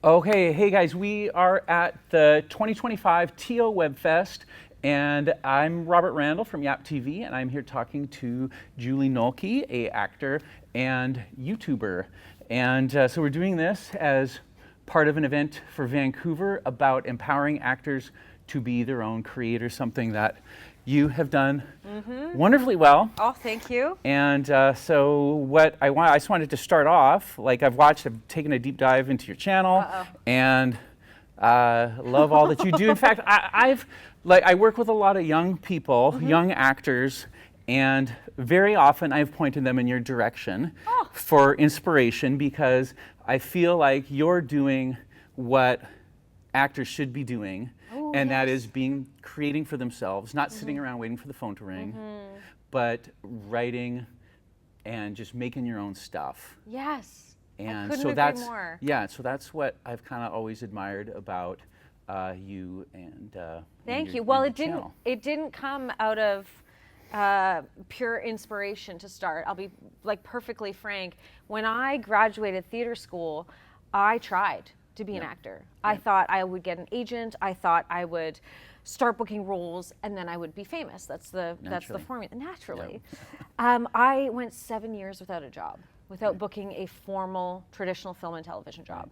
Okay, hey guys, we are at the 2025 TO WebFest, and I'm Robert Randall from Yap TV, and I'm here talking to Julie Nolke, a actor and YouTuber. And so we're doing this as part of an event for Vancouver about empowering actors to be their own creators, something that you have done wonderfully well. Oh, thank you. And so what I just wanted to start off, like I've taken a deep dive into your channel, and love all that you do. In fact, I work with a lot of young people, young actors, and very often I've pointed them in your direction for inspiration, because I feel like you're doing what actors should be doing. And that is creating for themselves, not sitting around waiting for the phone to ring, but writing and just making your own stuff. Yes. And I couldn't so agree more. Yeah, so that's what I've kind of always admired about you and Thank your, you. Well, your channel. it didn't come out of pure inspiration to start. I'll be like perfectly frank. When I graduated theater school, I tried to be an actor. I thought I would get an agent. I thought I would start booking roles, and then I would be famous. That's the formula. Naturally. I went 7 years without a job, without booking a formal traditional film and television job.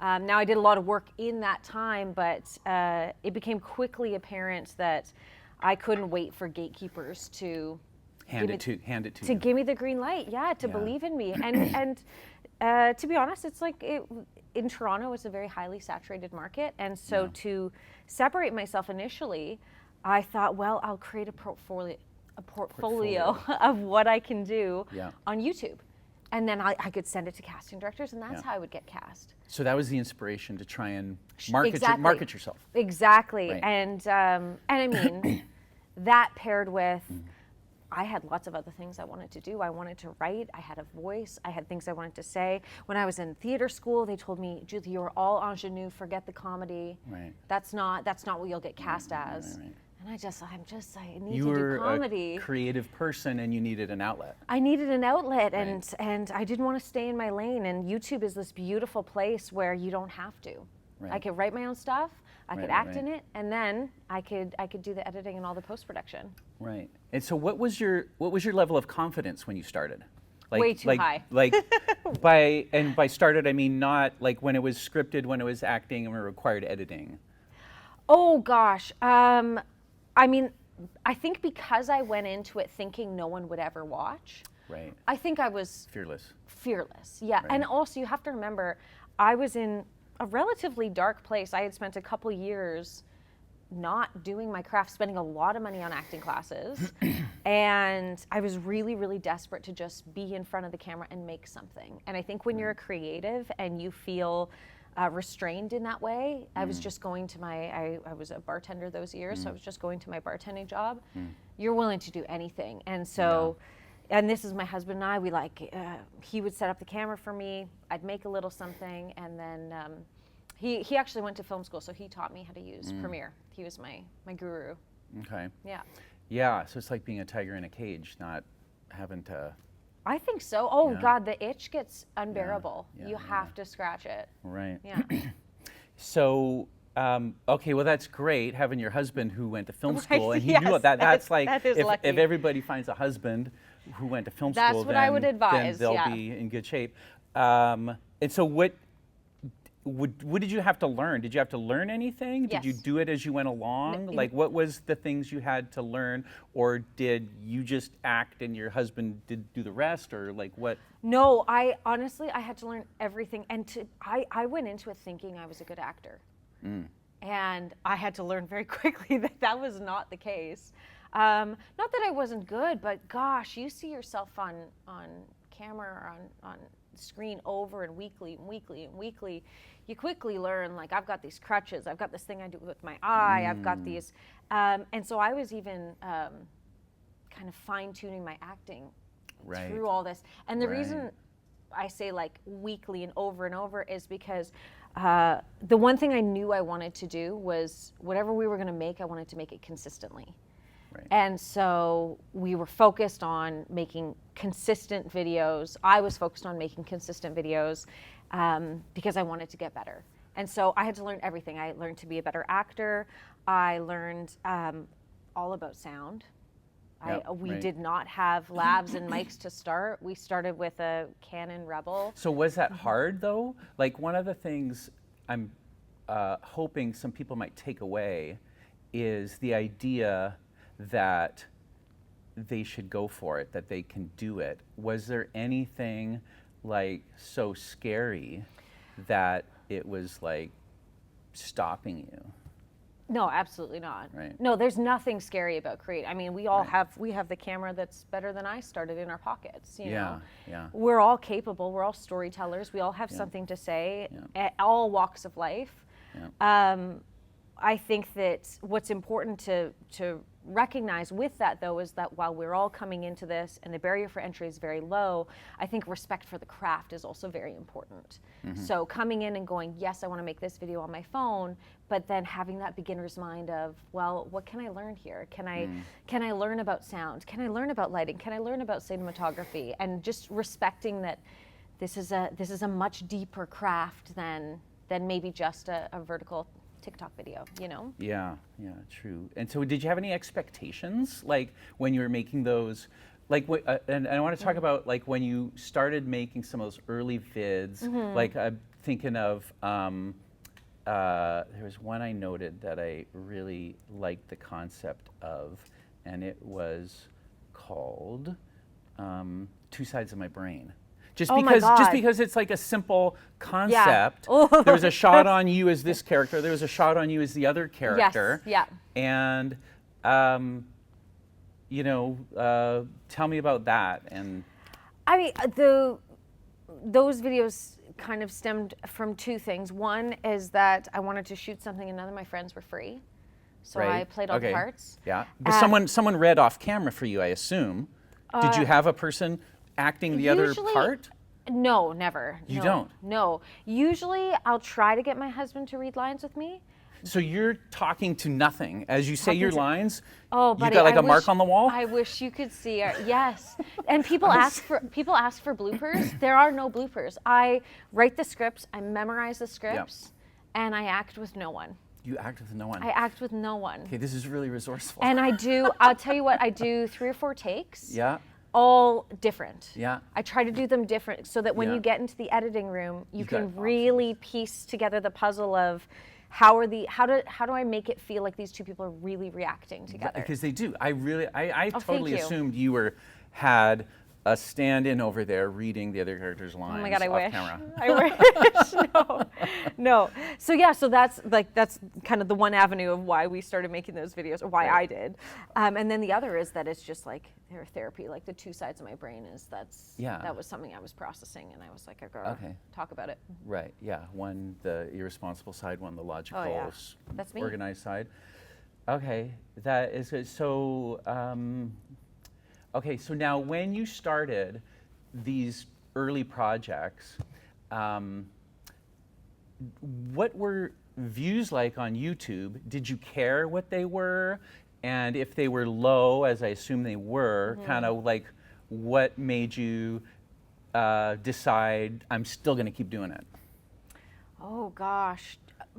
Now I did a lot of work in that time, but it became quickly apparent that I couldn't wait for gatekeepers to hand it to you. Give me the green light, to believe in me. And to be honest, it's like in Toronto, it's a very highly saturated market. And so to separate myself initially, I thought, well, I'll create a portfolio of what I can do on YouTube. And then I could send it to casting directors, and that's how I would get cast. So that was the inspiration to try and market yourself. Exactly. Right. And I mean, that paired with, I had lots of other things I wanted to do. I wanted to write. I had a voice. I had things I wanted to say. When I was in theater school, they told me, Julie, you're all ingenue. Forget the comedy. Right. That's not what you'll get cast as. Right. And I need you to were do comedy. A creative person, and you needed an outlet. I needed an outlet, and I didn't want to stay in my lane. And YouTube is this beautiful place where you don't have to. Right. I could write my own stuff. I could act in it, and then I could do the editing and all the post-production. Right. And so, what was your level of confidence when you started? Way too high. By started, I mean not like when it was scripted, when it was acting, and required editing. Oh gosh. I mean, I think because I went into it thinking no one would ever watch. Right. I think I was fearless. Yeah. Right. And also, you have to remember, I was in a relatively dark place. I had spent a couple years not doing my craft, spending a lot of money on acting classes. And I was really, really desperate to just be in front of the camera and make something. And I think when you're a creative and you feel restrained in that way, I was just going to I was a bartender those years, so I was just going to my bartending job. You're willing to do anything. And so, and this is my husband and I, he would set up the camera for me, I'd make a little something, and then he actually went to film school, so he taught me how to use Premiere. He was my guru. Okay. Yeah. Yeah, so it's like being a tiger in a cage, not having to... I think so. Oh God, the itch gets unbearable. You have to scratch it. Right. Yeah. So, okay, well that's great having your husband who went to film school, and he knew that. That's like, if everybody finds a husband who went to film school, that's what I would advise. Then they'll be in good shape. And so what did you have to learn? Did you have to learn anything? Yes. Did you do it as you went along? Like, what was the things you had to learn, or did you just act and your husband did do the rest, or like what? No, I honestly had to learn everything, and I went into it thinking I was a good actor, and I had to learn very quickly that was not the case. Not that I wasn't good, but gosh, you see yourself on camera or on screen over and weekly, you quickly learn, like, I've got these crutches, I've got this thing I do with my eye, I've got these, and so I was even kind of fine-tuning my acting through all this. And the reason I say like weekly and over is because the one thing I knew I wanted to do was whatever we were going to make, I wanted to make it consistently. Right. And so we were focused on making consistent videos. I was focused on making consistent videos because I wanted to get better. And so I had to learn everything. I learned to be a better actor. I learned all about sound. We did not have labs and mics to start. We started with a Canon Rebel. So was that hard though? Like one of the things I'm hoping some people might take away is the idea that they should go for it, that they can do it. Was there anything like so scary that it was like stopping you? No, absolutely not. Right. No, there's nothing scary about creating. I mean, we all have the camera that's better than I started in our pockets. You know? Yeah. We're all capable. We're all storytellers. We all have something to say at all walks of life. Yeah. I think that what's important to recognize with that, though, is that while we're all coming into this and the barrier for entry is very low, I think respect for the craft is also very important. So coming in and going, yes, I want to make this video on my phone, but then having that beginner's mind of, well, what can I learn here? Can I learn about sound? Can I learn about lighting? Can I learn about cinematography? And just respecting that this is a much deeper craft than maybe just a vertical TikTok video, you know? Yeah, true. And so did you have any expectations, like when you were making those, like, and I want to talk about like when you started making some of those early vids, like I'm thinking of, there was one I noted that I really liked the concept of, and it was called Two Sides of My Brain. Just because it's like a simple concept. Yeah. There was a shot on you as this character. There was a shot on you as the other character. Yes. Yeah. And tell me about that. And I mean, those videos kind of stemmed from two things. One is that I wanted to shoot something, and none of my friends were free, so I played all the parts. Yeah. But someone read off camera for you, I assume. Did you have a person acting the other part? No, never. You don't? No. Usually I'll try to get my husband to read lines with me. So you're talking to nothing as you say your lines. Oh, buddy, you got like a mark on the wall. I wish you could see it. Yes, and people ask for bloopers. There are no bloopers. I write the scripts, I memorize the scripts, and I act with no one. You act with no one. I act with no one. Okay, this is really resourceful. And I'll tell you what, I do 3 or 4 takes. Yeah. All different. Yeah. I try to do them different so that when you get into the editing room, you can really piece together the puzzle of how do I make it feel like these two people are really reacting together? Because they do. I totally thank you. assumed you had a stand-in over there reading the other character's lines. Oh my God, I wish. Camera. I wish. No. So that's kind of the one avenue of why we started making those videos, or why I did. And then the other is that it's just like their therapy, like the two sides of my brain that was something I was processing, and I was like, I gotta talk about it. Right. Yeah. One the irresponsible side, one the logical, That's me. organized side. Okay. That is it. So. Okay, so now when you started these early projects, what were views like on YouTube? Did you care what they were? And if they were low, as I assume they were, kind of like what made you decide I'm still going to keep doing it? Oh gosh,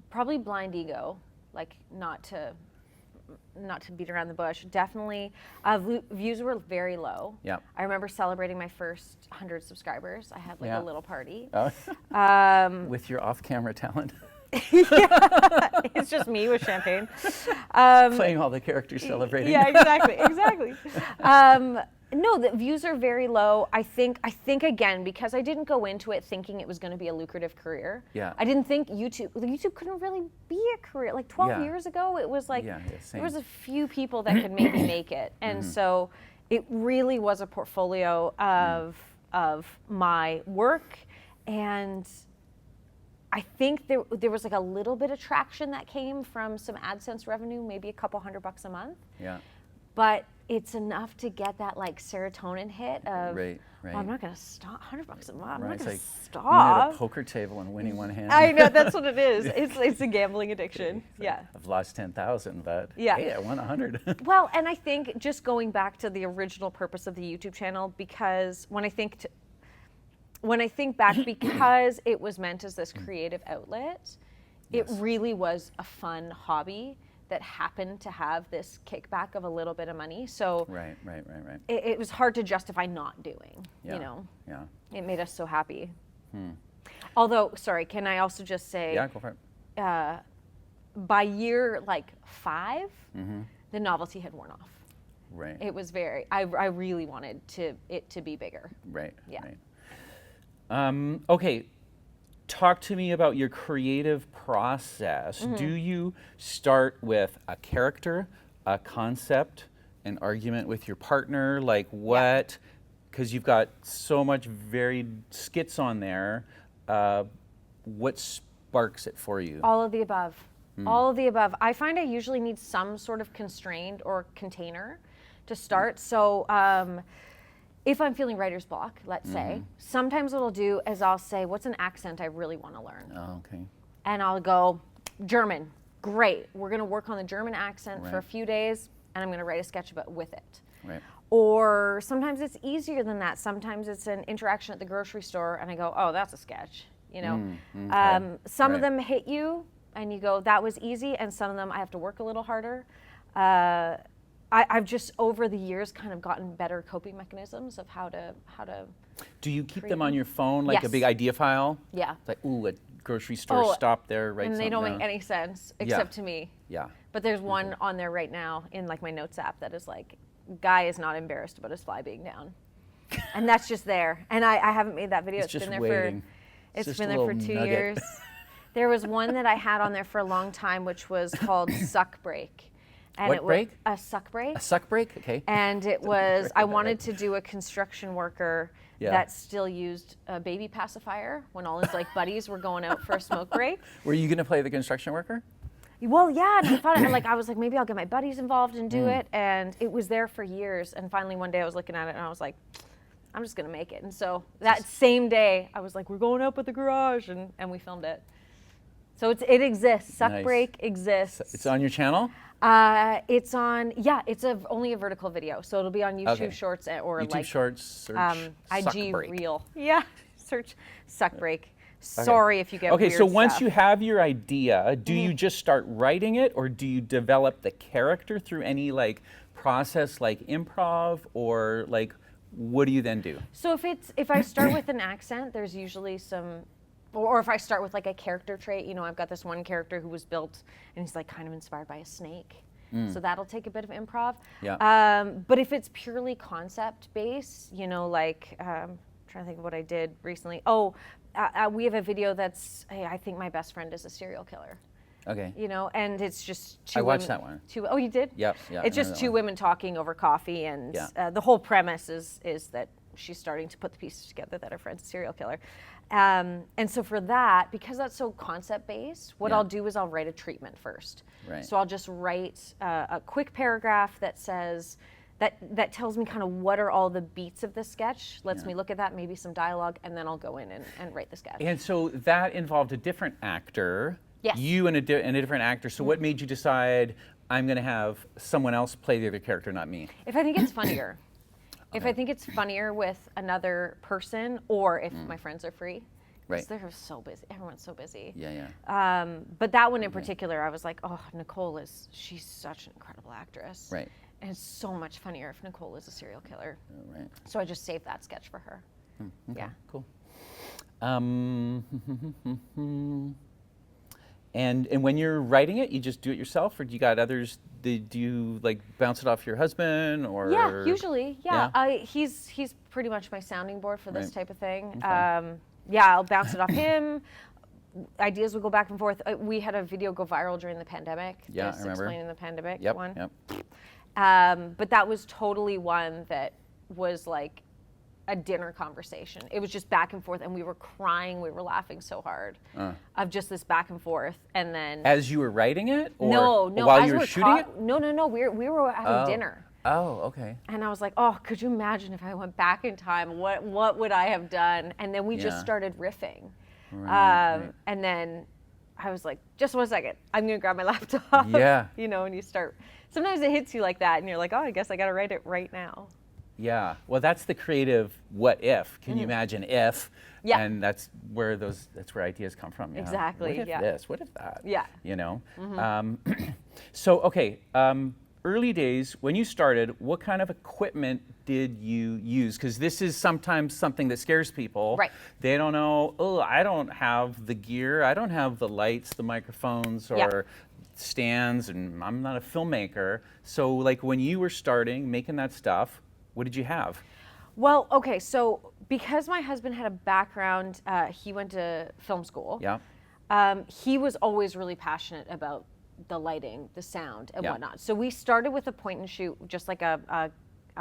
probably blind ego, like not to beat around the bush. Definitely, views were very low. Yeah. I remember celebrating my first 100 subscribers. I had like a little party. With your off-camera talent. It's just me with champagne. Playing all the characters celebrating. Yeah, exactly. No, the views are very low. I think again, because I didn't go into it thinking it was going to be a lucrative career. Yeah. I didn't think YouTube couldn't really be a career. Like 12 years ago, it was like there was a few people that could maybe make it. And so it really was a portfolio of my work, and I think there was like a little bit of traction that came from some AdSense revenue, maybe a couple $100 a month. Yeah. But it's enough to get that like serotonin hit of, right. Oh, I'm not going to stop. $100 a month. I'm not going to stop. Being at a poker table and winning one hand. I know, that's what it is. It's a gambling addiction. Yeah. I've lost 10,000, but yeah. Hey, I won 100. Well, and I think just going back to the original purpose of the YouTube channel, because when I think back, because it was meant as this creative outlet, It Yes. really was a fun hobby that happened to have this kickback of a little bit of money. So Right. it was hard to justify not doing, Yeah. you know. Yeah. It made us so happy. Although, sorry, can I also just say, Yeah, go for it. by year like 5, the novelty had worn off. Right. It was I really wanted it to be bigger. Right. Yeah. Right. Okay. Talk to me about your creative process. Do you start with a character, a concept, an argument with your partner? Like what? Because you've got so much varied skits on there. What sparks it for you? All of the above. All of the above. I find I usually need some sort of constraint or container to start. So if I'm feeling writer's block, let's say, sometimes what I'll do is I'll say, what's an accent I really want to learn? Oh, okay. And I'll go, German. Great. We're going to work on the German accent for a few days, and I'm going to write a sketch about with it. Right. Or sometimes it's easier than that. Sometimes it's an interaction at the grocery store, and I go, oh, that's a sketch. You know, some of them hit you, and you go, that was easy, and some of them I have to work a little harder. I've just over the years kind of gotten better coping mechanisms of how to. Do you keep them on your phone like a big idea file? Yeah. Like, ooh, a grocery store, stop there, write and something they don't down. make any sense except to me. Yeah. But there's one on there right now in like my notes app that is like, guy is not embarrassed about his fly being down, and that's just there. And I haven't made that video. It's just been there waiting. It's been there for 2 years. There was one that I had on there for a long time, which was called Suck Break. And What it break? Was a suck break. A suck break? Okay. And it was, I wanted to do a construction worker that still used a baby pacifier when all his like buddies were going out for a smoke break. Were you going to play the construction worker? Well, yeah, and I was like, maybe I'll get my buddies involved and do it. And it was there for years. And finally one day I was looking at it and I was like, I'm just going to make it. And so that same day I was like, we're going up at the garage, and we filmed it. So it exists. Suck Break exists. It's on your channel? It's on, it's only a vertical video. So it'll be on YouTube Shorts or YouTube like Shorts, search Suck IG Break. Reel. Yeah, search Suck Break. Sorry if you get weird so once stuff. you have your idea, do you just start writing it, or do you develop the character through any like process like improv, or like what do you then do? So if I start with an accent, there's usually some, or if I start with like a character trait, you know, I've got this one character who was built and he's like kind of inspired by a snake. So that'll take a bit of improv. Yeah. But if it's purely concept based, you know, like, I'm trying to think of what I did recently. We have a video that's, hey, I think my best friend is a serial killer. Okay. You know, and it's just two I watched women, that one. Oh, you did? Yep. Yeah. It's just two women talking over coffee, and the whole premise is that she's starting to put the pieces together that her friend's a serial killer. And so for that, because that's so concept-based, what I'll do is I'll write a treatment first. Right. So I'll just write a quick paragraph that says, that tells me kind of what are all the beats of the sketch, lets me look at that, maybe some dialogue, and then I'll go in and write the sketch. And so that involved a different actor. Yes. You and a different actor. So what made you decide I'm going to have someone else play the other character, not me? If I think it's funnier. If I think it's funnier with another person, or if my friends are free. Right. They're so busy. Everyone's so busy. Yeah. But that one in particular, I was like, oh, Nicole she's such an incredible actress. Right. And it's so much funnier if Nicole is a serial killer. Right. So I just saved that sketch for her. Okay, Yeah. Cool. And when you're writing it, you just do it yourself, or do you got others? Do you like bounce it off your husband, or? Yeah, usually. Yeah. Yeah? He's pretty much my sounding board for this type of thing. Okay. I'll bounce it off him. Ideas will go back and forth. We had a video go viral during the pandemic. Yeah, this I remember. Explaining the pandemic Yep. one. Yep. But that was totally one that was like a dinner conversation. It was just back and forth, and we were crying. We were laughing so hard of just this back and forth. And then As you were writing it, or no, while as you were we're shooting it? No. We were having dinner. Oh, okay. And I was like, oh, could you imagine if I went back in time? What would I have done? And then we just started riffing. Right. And then I was like, just 1 second, I'm gonna grab my laptop. Yeah. You know, and you start, sometimes it hits you like that and you're like, oh, I guess I gotta write it right now. Yeah. Well, that's the creative what if. Can you imagine if? Yeah. And that's where ideas come from. Yeah. Exactly, What if yeah. this? What if that? Yeah. You know? So, okay. Early days, when you started, what kind of equipment did you use? Because this is sometimes something that scares people. Right. They don't know, oh, I don't have the gear, I don't have the lights, the microphones, or Yeah. stands, and I'm not a filmmaker. So, like, when you were starting, making that stuff, what did you have? Well, okay, so because my husband had a background, he went to film school. Yeah. He was always really passionate about the lighting, the sound, and Yeah. whatnot. So we started with a point and shoot, just like a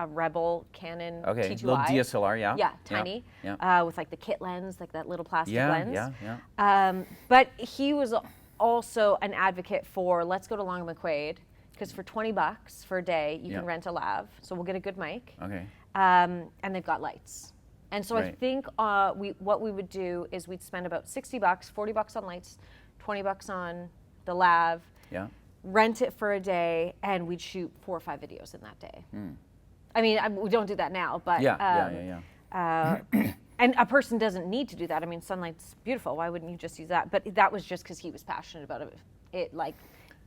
Rebel Canon Okay, T2i. little DSLR, yeah. Yeah, tiny, Yeah. with like the kit lens, like that little plastic Yeah, lens. yeah. But he was also an advocate for let's go to Long McQuaid, because for $20 for a day you Yeah. can rent a lav, so we'll get a good mic. Okay. And they've got lights. And so I Right. think what we would do is we'd spend about $60, $40 on lights, $20 on the lav, Yeah. rent it for a day, and we'd shoot 4 or 5 videos in that day. I mean, we don't do that now, but Yeah. and a person doesn't need to do that. I mean, sunlight's beautiful. Why wouldn't you just use that? But that was just because he was passionate about it.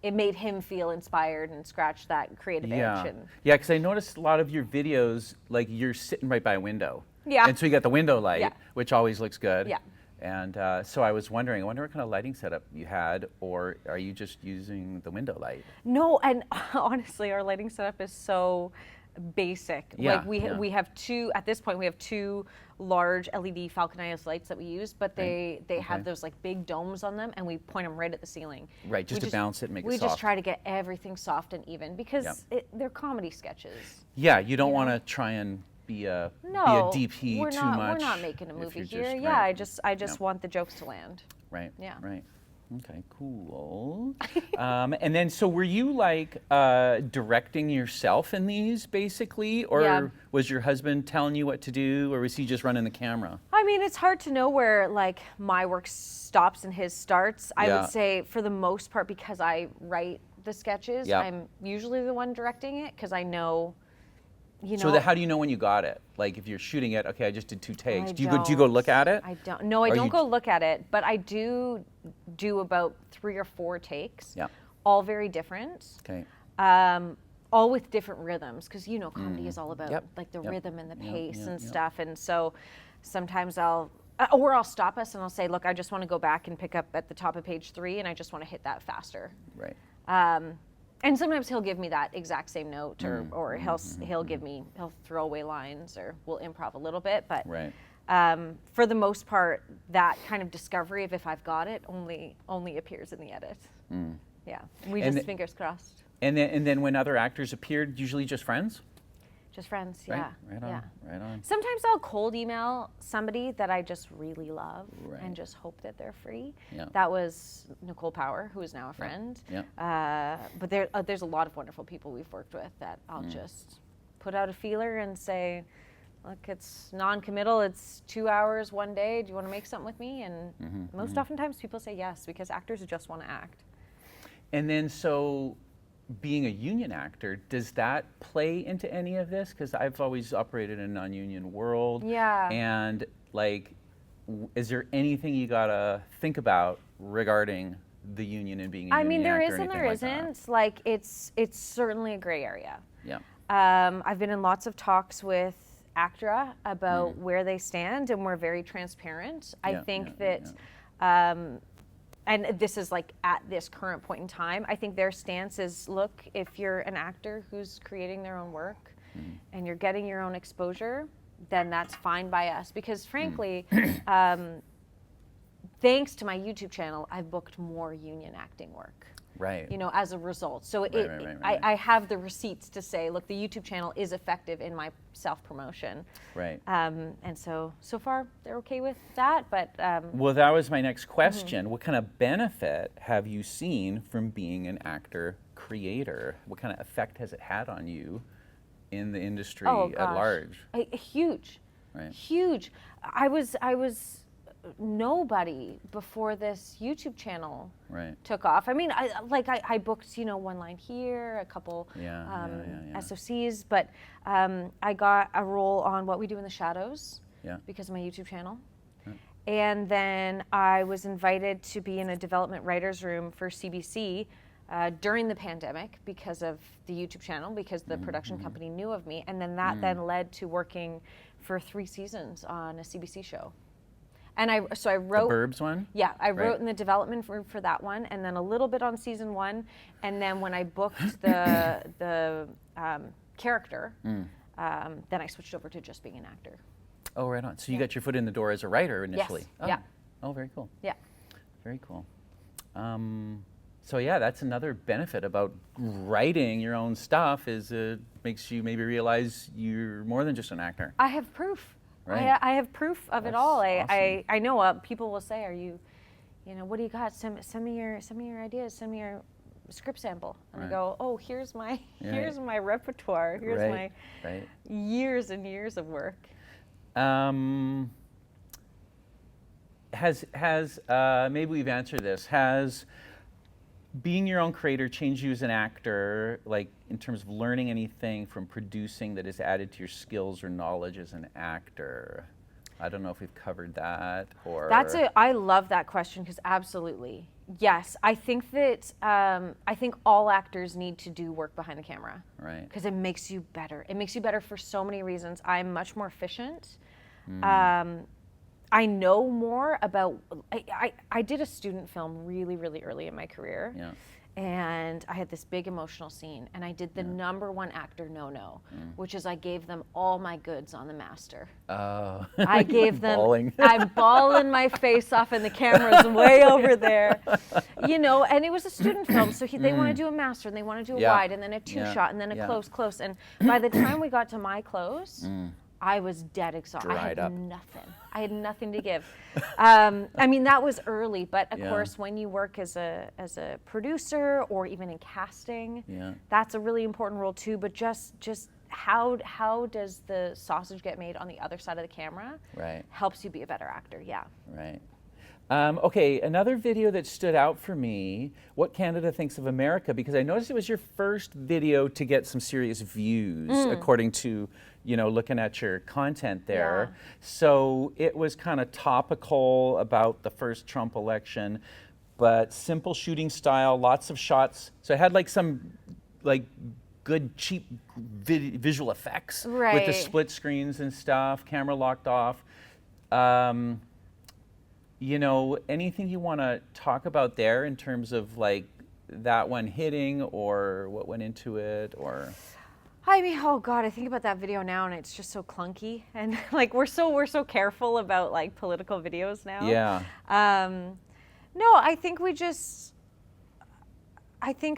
It made him feel inspired and scratch that creative Yeah. itch. And Yeah, because I noticed a lot of your videos, like you're sitting right by a window. Yeah. And so you got the window light, Yeah. which always looks good. Yeah. And so I wonder what kind of lighting setup you had, or are you just using the window light? No, and honestly, our lighting setup is so basic. Yeah, Like we have two, at this point, we have 2 large LED Falcon IS lights that we use, but they have those like big domes on them, and we point them right at the ceiling. Right, just to bounce it and make it We soft. just try to get everything soft and even because they're comedy sketches. Yeah, you don't want to try and be a DP we're too not, much. We're not making a if movie you're here. just- Yeah, right. I just want the jokes to land. Right. Yeah. Right. Okay, cool. And then, so were you like directing yourself in these basically, or Yeah. was your husband telling you what to do, or was he just running the camera? I mean, it's hard to know where like my work stops and his starts. I Yeah. would say for the most part, because I write the sketches, Yeah. I'm usually the one directing it because I know, So how do you know when you got it? Like if you're shooting it, okay, I just did 2 takes. I Do you go look at it? I don't. No, I Or don't you go look at it, but I do about 3 or 4 takes. Yeah. All very different. Okay. All with different rhythms, because comedy is all about Yep. like the Yep. rhythm and the pace and Yep. stuff. And so sometimes I'll stop us and I'll say, look, I just want to go back and pick up at the top of page 3, and I just want to hit that faster. Right. And sometimes he'll give me that exact same note, or he'll throw away lines, or we'll improv a little bit. But Right. for the most part, that kind of discovery of if I've got it only appears in the edit. Yeah, we And just fingers crossed. And then when other actors appeared, usually just friends? Just friends, Right? yeah. Right on. Yeah. Right on. Sometimes I'll cold email somebody that I just really love Right. and just hope that they're free. Yeah. That was Nicole Power, who is now a friend. Yeah. But there's a lot of wonderful people we've worked with that I'll just put out a feeler and say, look, it's non-committal. It's 2 hours, 1 day. Do you want to make something with me? And most oftentimes people say yes, because actors just want to act. And then, so being a union actor, does that play into any of this? Because I've always operated in a non-union world. Yeah. And like, is there anything you gotta think about regarding the union and being a I union mean, there actor is or and there anything like that? isn't. Like, it's certainly a gray area. Yeah. I've been in lots of talks with ACTRA about where they stand, and we're very transparent. I think that, and this is like at this current point in time, I think their stance is, look, if you're an actor who's creating their own work and you're getting your own exposure, then that's fine by us. Because frankly, thanks to my YouTube channel, I've booked more union acting work. Right. As a result. So Right. I have the receipts to say, look, the YouTube channel is effective in my self-promotion. Right. And so far, they're okay with that, but... Well, that was my next question. What kind of benefit have you seen from being an actor creator? What kind of effect has it had on you in the industry at large? Huge. Right. Huge. I was nobody before this YouTube channel Right. took off. I mean, I booked, one line here, a couple Yeah. SOCs, but I got a role on What We Do in the Shadows because of my YouTube channel. And then I was invited to be in a development writer's room for CBC during the pandemic because of the YouTube channel, because the production company knew of me. And then that then led to working for 3 seasons on a CBC show. And I wrote... The Burbs one? Yeah, I wrote in the development room for that one, and then a little bit on season 1. And then when I booked the character, then I switched over to just being an actor. Oh, right on. So you got your foot in the door as a writer initially? Yes. Oh. Yeah. Oh, very cool. Yeah. Very cool. So yeah, that's another benefit about writing your own stuff is it makes you maybe realize you're more than just an actor. I have proof. Right. I have proof of That's it all. awesome. I know people will say, "Are you, what do you got? Send me your ideas. Send me your script sample." And I go, "Oh, here's my repertoire. Here's my years and years of work." Maybe we've answered this. Has being your own creator changed you as an actor, like in terms of learning anything from producing that has added to your skills or knowledge as an actor? I don't know if we've covered that or... I love that question because absolutely. Yes, I think that, I think all actors need to do work behind the camera. Right. Because it makes you better. It makes you better for so many reasons. I'm much more efficient. I know more about, I did a student film really, really early in my career. Yeah. And I had this big emotional scene, and I did the #1 actor no-no, which is I gave them all my goods on the master. Oh. I gave them, bawling. I'm bawling my face off, and the camera's way over there. And it was a student film, so they want to do a master, and they want to do a wide, and then a 2-shot, and then a close. And by the time we got to my close, I was dead exhausted. I had nothing. I had nothing to give. I mean, that was early, but of course, when you work as a producer or even in casting, that's a really important role too. But just how does the sausage get made on the other side of the camera? Right. Helps you be a better actor. Yeah. Right. Okay, another video that stood out for me, What Canada Thinks of America, because I noticed it was your first video to get some serious views, according to, looking at your content there. Yeah. So it was kind of topical about the first Trump election, but simple shooting style, lots of shots. So it had some good, cheap visual effects with the split screens and stuff, camera locked off. Anything you want to talk about there in terms of that one hitting or what went into it or? I mean, oh God, I think about that video now and it's just so clunky. And we're so careful about political videos now. Yeah. No, I think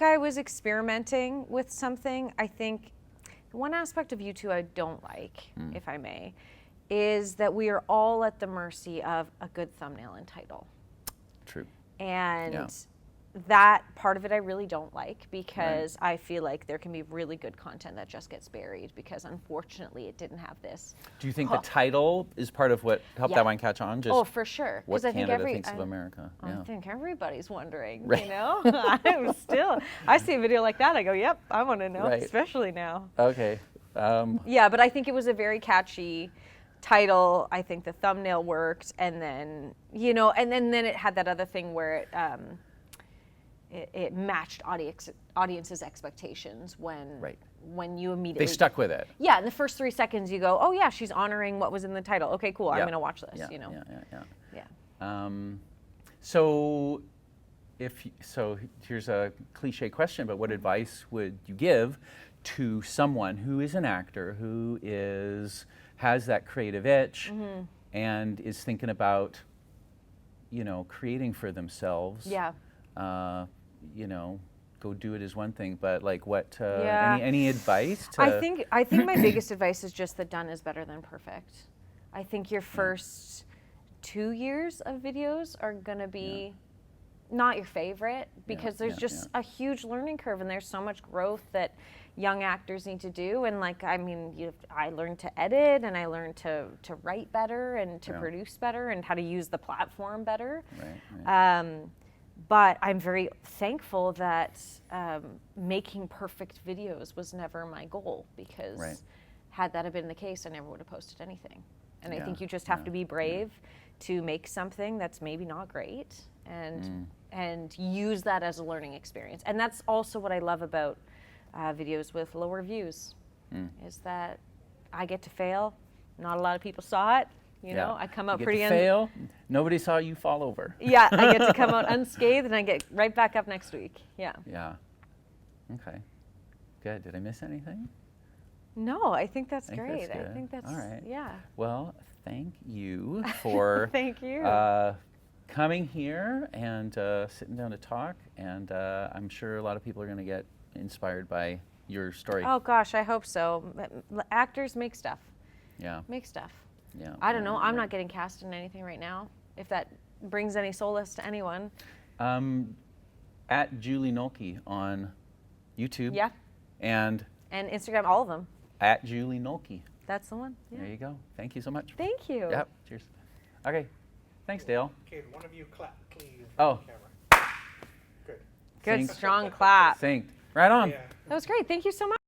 I was experimenting with something. I think one aspect of YouTube I don't like, if I may, is that we are all at the mercy of a good thumbnail and title. True. And that part of it I really don't like because I feel like there can be really good content that just gets buried because unfortunately it didn't have this. Do you think the title is part of what helped that one catch on? Just for sure. What Canada thinks of America. I think everybody's wondering, I see a video like that, I go, yep, I want to know, especially now. Okay. Yeah, but I think it was a very catchy title. I think the thumbnail worked, and then and then it had that other thing where it matched audience's expectations when you immediately they stuck with it. Yeah, in the first 3 seconds you go, oh yeah, she's honoring what was in the title. Okay, cool. I'm gonna watch this. Yeah. So here's a cliche question, but what advice would you give to someone who is an actor who has that creative itch and is thinking about, creating for themselves? Yeah. Go do it is one thing, but any advice? I think my biggest advice is just that done is better than perfect. I think your first 2 years of videos are gonna be not your favorite, because there's just a huge learning curve, and there's so much growth that young actors need to do. And like, I mean, I learned to edit, and I learned to write better, and to produce better, and how to use the platform better. But I'm very thankful that making perfect videos was never my goal, because had that have been the case, I never would have posted anything. And I think you just have to be brave to make something that's maybe not great, and use that as a learning experience. And that's also what I love about videos with lower views, is that I get to fail. Not a lot of people saw it. You know, I come out you pretty get to fail. Nobody saw you fall over. Yeah, I get to come out unscathed, and I get right back up next week. Yeah. Yeah. Okay. Good. Did I miss anything? No, I think that's great. That's good. I think that's all right. Yeah. Well, thank you for thank you. Coming here and sitting down to talk. And I'm sure a lot of people are going to get inspired by your story. Oh gosh, I hope so. Actors make stuff. Yeah. Make stuff. Yeah. I don't know. I'm not getting cast in anything right now. If that brings any solace to anyone. At Julie Nolke on YouTube. Yeah. And Instagram, all of them. At Julie Nolke. That's the one. Yeah. There you go. Thank you so much. Thank you. Yep. Cheers. Okay. Thanks, Dale. Okay, one of you clap, please. Oh. Camera. Good. Good, Synced. strong clap. Synced. Right on. Yeah. That was great. Thank you so much.